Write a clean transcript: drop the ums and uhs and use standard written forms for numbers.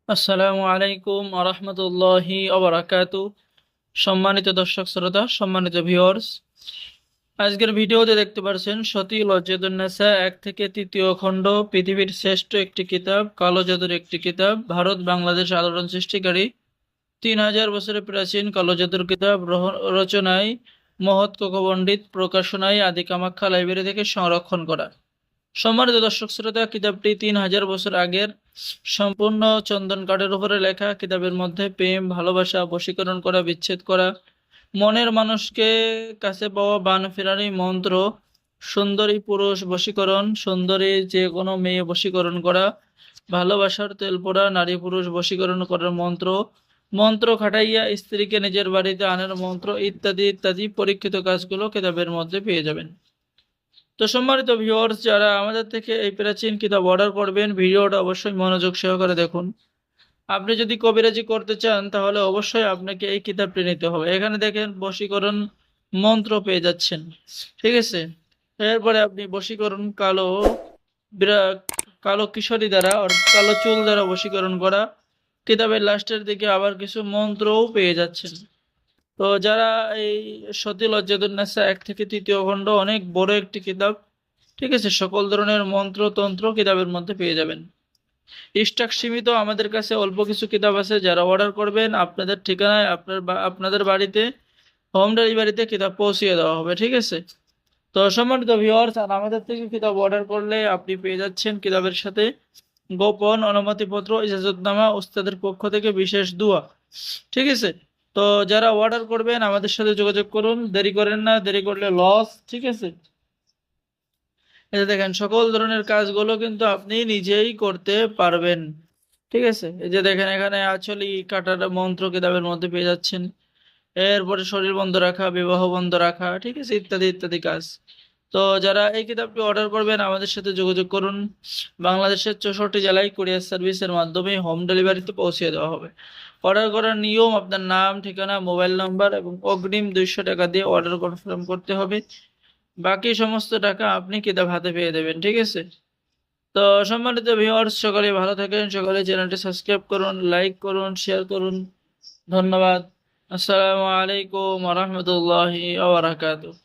আসসালামু আলাইকুম আরহামতুল্লাহি ওবারাকাতু। সম্মানিত দর্শক শ্রোতা, সম্মানিত ভিউয়ার্স, আজকের ভিডিওতে দেখতে পাচ্ছেন সতী লজ্জাতুন্নেসা 1 থেকে 3 খণ্ড, পৃথিবীর শ্রেষ্ঠ একটি কিতাব, কালো জাদুর একটি কিতাব, ভারত বাংলাদেশ আলোড়ন সৃষ্টিকারী 3000 বছরের প্রাচীন কালো জাদুর কিতাব, রচনায় মহৎ কোকো পণ্ডিত, প্রকাশনায় আদি কামাখ্যা লাইব্রেরি থেকে সংরক্ষণ করা। সম্মানিত দর্শক শ্রোতা, কিতাবটি 3000 বছর আগের, সম্পূর্ণ চন্দন কাঠের উপরে লেখা। কিতাবের মধ্যে প্রেম, ভালোবাসা, বশীকরণ করা, বিচ্ছেদ করা, মনের মানুষকে কাছে পাওয়া, বান ফেরারি মন্ত্র, সুন্দরী পুরুষ বশীকরণ, সুন্দরী যে কোনো মেয়ে বশীকরণ করা, ভালোবাসার তেল পোড়া নারী পুরুষ বশীকরণ করার মন্ত্র, মন্ত্র খাটাইয়া স্ত্রীকে নিজের বাড়িতে আনার মন্ত্র, ইত্যাদি ইত্যাদি পরীক্ষিত কাজগুলো কিতাবের মধ্যে পেয়ে যাবেন। তো সম্মানিত ভিউয়ার্স, যারা আমাদের থেকে এই প্রাচীন কিতাব অর্ডার করবেন, ভিডিওটা অবশ্যই মনোযোগ সহকারে দেখুন। আপনি যদি কবিরাজি করতে চান তাহলে অবশ্যই আপনাকে এই কিতাবটি নিতে হবে। এখানে দেখেন বশীকরণ মন্ত্র পেয়ে যাচ্ছেন, ঠিক আছে। এরপরে আপনি বশীকরণ বিরা- কালো কিশোরী দ্বারা অর্থাৎ কালো চুল দ্বারা বশীকরণ করা, কিতাবের লাস্টের দিকে আবার কিছু মন্ত্রও পেয়ে যাচ্ছেন। তো যারা এই সতী লজ্জাতুন্নেসা 1 থেকে 3 খণ্ড, অনেক বড় একটি কিতাব, ঠিক আছে। সকল ধরনের মন্ত্র তন্ত্র কিতাবের মধ্যে পেয়ে যাবেন। স্টক সীমিত, আমাদের কাছে অল্প কিছু কিতাব আছে। যারা অর্ডার করবেন আপনাদের ঠিকানায় আপনাদের বাড়িতে হোম ডেলিভারিতে কিতাব পৌঁছিয়ে দেওয়া হবে, ঠিক আছে। তো সম্মানিত ভিউয়ার্স, আর আমাদের থেকে কিতাব অর্ডার করলে আপনি পেয়ে যাচ্ছেন কিতাবের সাথে গোপন অনুমতিপত্র, ইজাজতনামা, উস্তাদের পক্ষ থেকে বিশেষ দোয়া, ঠিক আছে। তো যারা অর্ডার করবেন আমাদের সাথে যোগাযোগ করুন, দেরি করেন না, দেরি করলে লস, ঠিক আছে। এই যে দেখেন সকল ধরনের কাজগুলো কিন্তু আপনি নিজেই করতে পারবেন, ঠিক আছে। এই যে দেখেন এখানে আঁচলি কাটার মন্ত্র কিতাবের মধ্যে পেয়ে যাচ্ছেন। এরপরে শরীর বন্ধ রাখা, বিবাহ বন্ধ রাখা, ঠিক আছে, ইত্যাদি ইত্যাদি কাজ। তো যারা এই কিতাবটি অর্ডার করবেন আমাদের সাথে যোগাযোগ করুন। বাংলাদেশের 64 জেলায় কুরিয়ার সার্ভিসের মাধ্যমে হোম ডেলিভারিতে পৌঁছে দেওয়া হবে। অর্ডার করার নিয়ম: আপনার নাম, ঠিকানা, মোবাইল নাম্বার এবং অগ্রিম 200 টাকা দিয়ে অর্ডার কনফার্ম করতে হবে। বাকি সমস্ত টাকা আপনি কিতাব হাতে পেয়ে দেবেন, ঠিক আছে। তো সম্মানিত ভিউয়ার্স, সকলে ভালো থাকেন, সকলে চ্যানেলটি সাবস্ক্রাইব করুন, লাইক করুন, শেয়ার করুন। ধন্যবাদ। আসসালামু আলাইকুম ওয়া রাহমাতুল্লাহি ওয়া বারাকাতুহু।